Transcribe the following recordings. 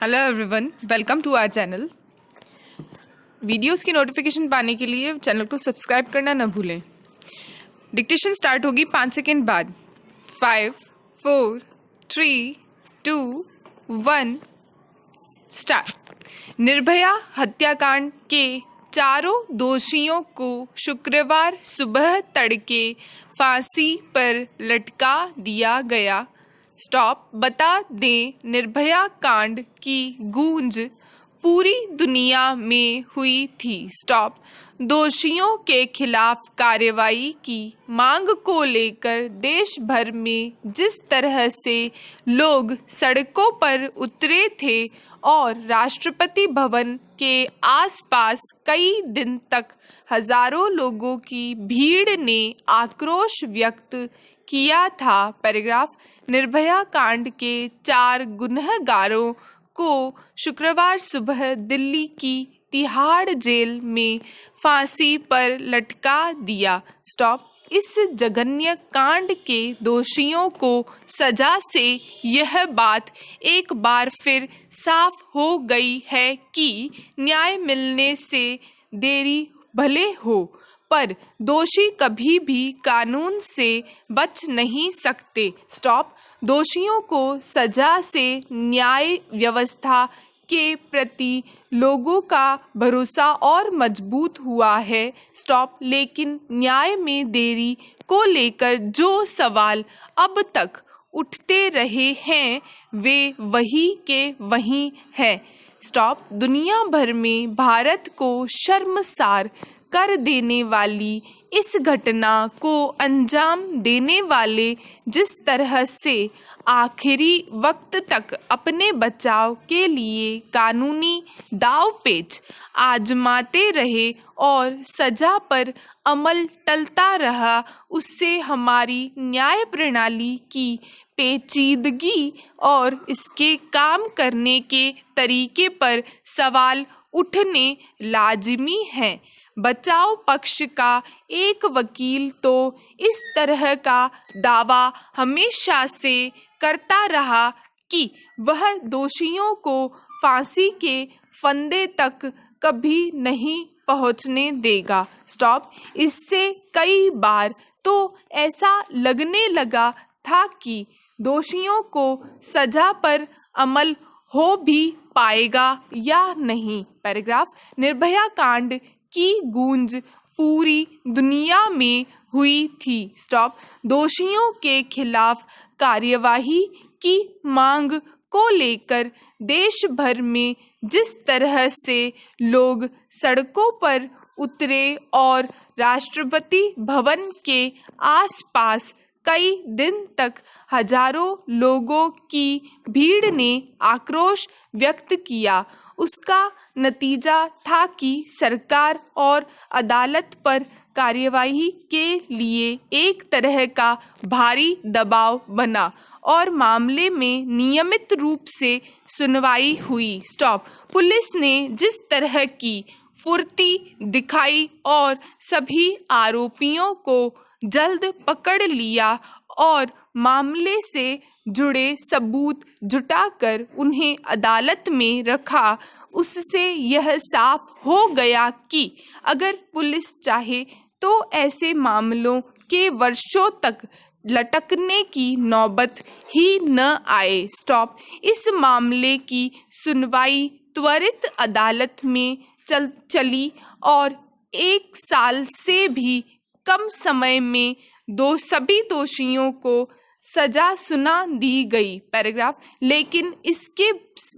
Hello everyone, welcome to our channel. Videos की notification पाने के लिए चैनल को सब्सक्राइब करना न भूलें। डिक्टेशन स्टार्ट होगी 5 सेकेंड बाद। 5, 4, 3, 2, 1 स्टार्ट। निर्भया हत्याकांड के चारों दोषियों को शुक्रवार सुबह तड़के फांसी पर लटका दिया गया। स्टॉप। बता दें, निर्भया कांड की गूंज पूरी दुनिया में हुई थी। स्टॉप। दोषियों के खिलाफ कार्रवाई की मांग को लेकर देश भर में जिस तरह से लोग सड़कों पर उतरे थे और राष्ट्रपति भवन के आसपास कई दिन तक हजारों लोगों की भीड़ ने आक्रोश व्यक्त किया था। पैराग्राफ। निर्भया कांड के 4 गुनहगारों को शुक्रवार सुबह दिल्ली की तिहाड़ जेल में फांसी पर लटका दिया। स्टॉप। इस जघन्य कांड के दोषियों को सजा से यह बात एक बार फिर साफ हो गई है कि न्याय मिलने से देरी भले हो, पर दोषी कभी भी कानून से बच नहीं सकते। स्टॉप। दोषियों को सजा से न्याय व्यवस्था के प्रति लोगों का भरोसा और मजबूत हुआ है। स्टॉप। लेकिन न्याय में देरी को लेकर जो सवाल अब तक उठते रहे हैं वे वही के वही हैं। स्टॉप। दुनिया भर में भारत को शर्मसार कर देने वाली इस घटना को अंजाम देने वाले जिस तरह से आखिरी वक्त तक अपने बचाव के लिए कानूनी दावपेच आजमाते रहे और सजा पर अमल टलता रहा, उससे हमारी न्याय प्रणाली की पेचीदगी और इसके काम करने के तरीके पर सवाल उठने लाजिमी हैं। बचाव पक्ष का एक वकील तो इस तरह का दावा हमेशा से करता रहा कि वह दोषियों को फांसी के फंदे तक कभी नहीं पहुंचने देगा। स्टॉप। इससे कई बार तो ऐसा लगने लगा था कि दोषियों को सजा पर अमल हो भी पाएगा या नहीं। पैराग्राफ। निर्भया कांड की गूंज पूरी दुनिया में हुई थी। स्टॉप। दोषियों के खिलाफ कार्यवाही की मांग को लेकर देश भर में जिस तरह से लोग सड़कों पर उतरे और राष्ट्रपति भवन के आसपास कई दिन तक हजारों लोगों की भीड़ ने आक्रोश व्यक्त किया, उसका नतीजा था कि सरकार और अदालत पर कार्यवाही के लिए एक तरह का भारी दबाव बना और मामले में नियमित रूप से सुनवाई हुई। स्टॉप। पुलिस ने जिस तरह की फुर्ती दिखाई और सभी आरोपियों को जल्द पकड़ लिया और मामले से जुड़े सबूत जुटाकर उन्हें अदालत में रखा, उससे यह साफ हो गया कि अगर पुलिस चाहे तो ऐसे मामलों के वर्षों तक लटकने की नौबत ही न आए। स्टॉप। इस मामले की सुनवाई त्वरित अदालत में चली और 1 साल से भी कम समय में सभी दोषियों को सजा सुना दी गई। पैराग्राफ। लेकिन इसके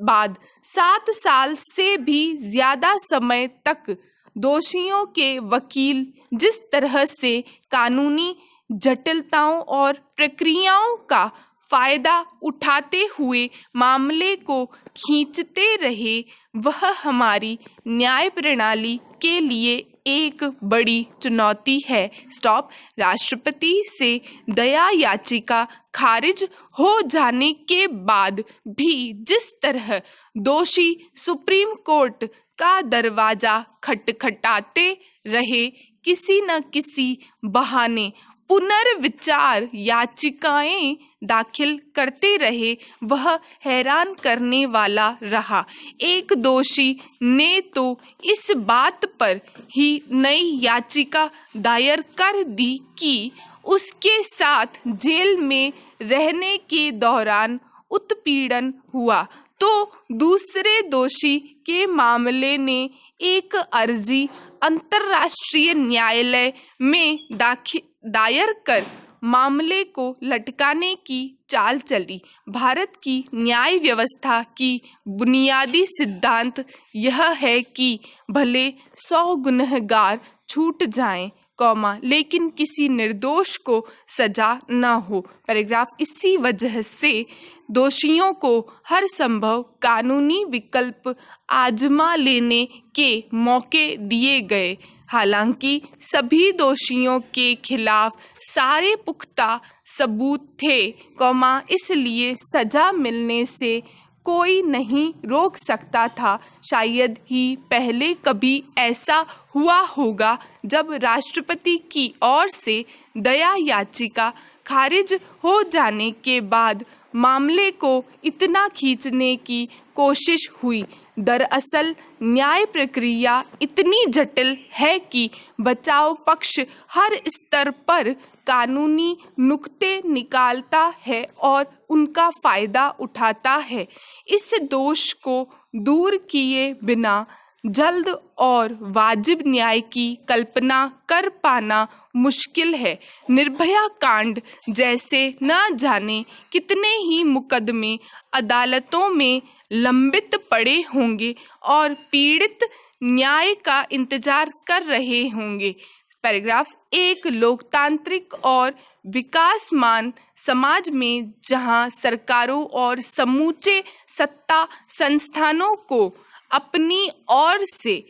बाद 7 साल से भी ज्यादा समय तक दोषियों के वकील जिस तरह से कानूनी जटिलताओं और प्रक्रियाओं का फायदा उठाते हुए मामले को खींचते रहे, वह हमारी न्याय प्रणाली के लिए एक बड़ी चुनौती है। स्टॉप। राष्ट्रपति से दया याचिका खारिज हो जाने के बाद भी जिस तरह दोषी सुप्रीम कोर्ट का दरवाजा खटखटाते रहे, किसी न किसी बहाने पुनर्विचार याचिकाएं दाखिल करते रहे वह हैरान करने वाला रहा। एक दोषी ने तो इस बात पर ही नई याचिका दायर कर दी कि उसके साथ जेल में रहने के दौरान उत्पीड़न हुआ, तो दूसरे दोषी के मामले ने एक अर्जी अंतर्राष्ट्रीय न्यायालय में दायर कर मामले को लटकाने की चाल चली। भारत की न्याय व्यवस्था की बुनियादी सिद्धांत यह है कि भले 100 गुनहगार छूट जाएं, लेकिन किसी निर्दोष को सजा न हो। पैराग्राफ इसी वजह से दोषियों को हर संभव कानूनी विकल्प आजमा लेने के मौके दिए गए। हालांकि सभी दोषियों के खिलाफ सारे पुख्ता सबूत थे, इसलिए सजा मिलने से कोई नहीं रोक सकता था। शायद ही पहले कभी ऐसा हुआ होगा जब राष्ट्रपति की ओर से दया याचिका खारिज हो जाने के बाद मामले को इतना खींचने की कोशिश हुई। दरअसल न्याय प्रक्रिया इतनी जटिल है कि बचाव पक्ष हर स्तर पर कानूनी नुक्ते निकालता है और उनका फायदा उठाता है। इस दोष को दूर किए बिना जल्द और वाजिब न्याय की कल्पना कर पाना मुश्किल है। निर्भया कांड जैसे न जाने कितने ही मुकदमे अदालतों में लंबित पड़े होंगे और पीड़ित न्याय का इंतजार कर रहे होंगे। पैराग्राफ 1 लोकतांत्रिक और विकासमान समाज में जहां सरकारों और समूचे सत्ता संस्थानों को अपनी ओर से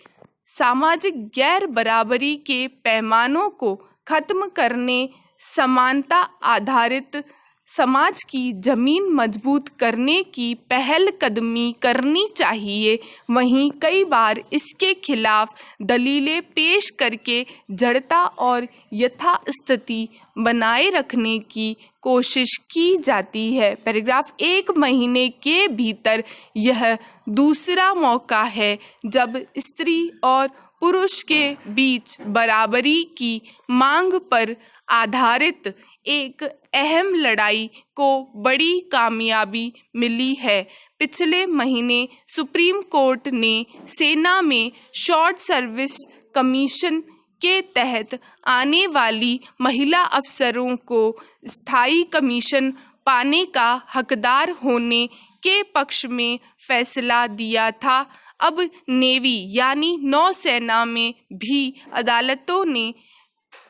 सामाजिक गैर बराबरी के पैमानों को खत्म करने, समानता आधारित समाज की जमीन मजबूत करने की पहल कदमी करनी चाहिए, वहीं कई बार इसके खिलाफ दलीलें पेश करके जड़ता और यथास्थिति बनाए रखने की कोशिश की जाती है। पैराग्राफ 1 महीने के भीतर यह दूसरा मौका है जब स्त्री और पुरुष के बीच बराबरी की मांग पर आधारित एक अहम लड़ाई को बड़ी कामयाबी मिली है। पिछले महीने सुप्रीम कोर्ट ने सेना में शॉर्ट सर्विस कमीशन के तहत आने वाली महिला अफसरों को स्थायी कमीशन पाने का हकदार होने के पक्ष में फैसला दिया था। अब नेवी यानी नौसेना में भी अदालतों ने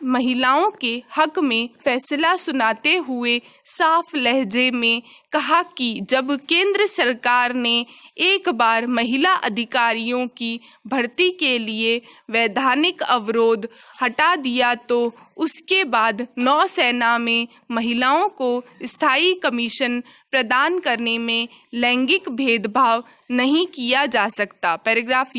महिलाओं के हक में फैसला सुनाते हुए साफ लहजे में कहा कि जब केंद्र सरकार ने एक बार महिला अधिकारियों की भर्ती के लिए वैधानिक अवरोध हटा दिया तो उसके बाद नौसेना में महिलाओं को स्थायी कमीशन प्रदान करने में लैंगिक भेदभाव नहीं किया जा सकता। पैराग्राफ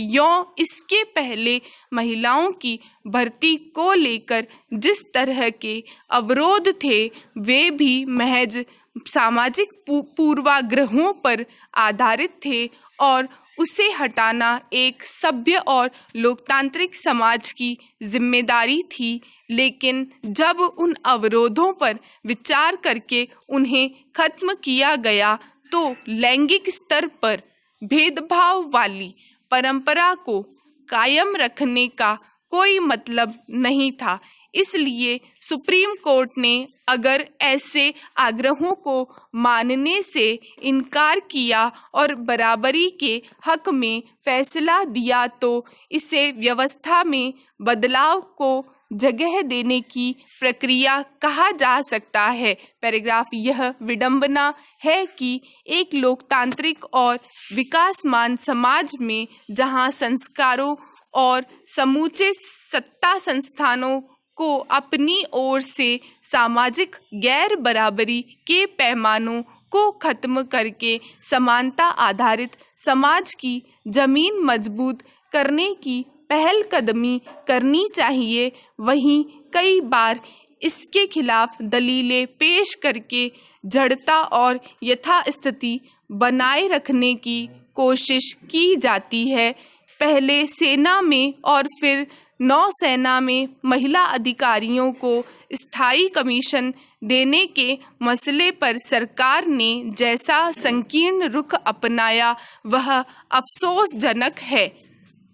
इसके पहले महिलाओं की भर्ती को लेकर जिस तरह के अवरोध थे वे भी महज सामाजिक पूर्वाग्रहों पर आधारित थे और उसे हटाना एक सभ्य और लोकतांत्रिक समाज की जिम्मेदारी थी। लेकिन जब उन अवरोधों पर विचार करके उन्हें खत्म किया गया तो लैंगिक स्तर पर भेदभाव वाली परंपरा को कायम रखने का कोई मतलब नहीं था। इसलिए सुप्रीम कोर्ट ने अगर ऐसे आग्रहों को मानने से इनकार किया और बराबरी के हक में फैसला दिया तो इसे व्यवस्था में बदलाव को जगह देने की प्रक्रिया कहा जा सकता है। पैराग्राफ यह विडंबना है कि एक लोकतांत्रिक और विकासमान समाज में जहां संस्कारों और समूचे सत्ता संस्थानों को अपनी ओर से सामाजिक गैर बराबरी के पैमानों को खत्म करके समानता आधारित समाज की जमीन मजबूत करने की पहल कदमी करनी चाहिए, वहीं कई बार इसके खिलाफ दलीलें पेश करके जड़ता और यथास्थिति बनाए रखने की कोशिश की जाती है। पहले सेना में और फिर नौसेना में महिला अधिकारियों को स्थायी कमीशन देने के मसले पर सरकार ने जैसा संकीर्ण रुख अपनाया वह अफसोसजनक है।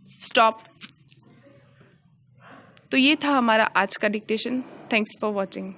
स्टॉप। तो ये था हमारा आज का डिक्टेशन। Thanks for watching.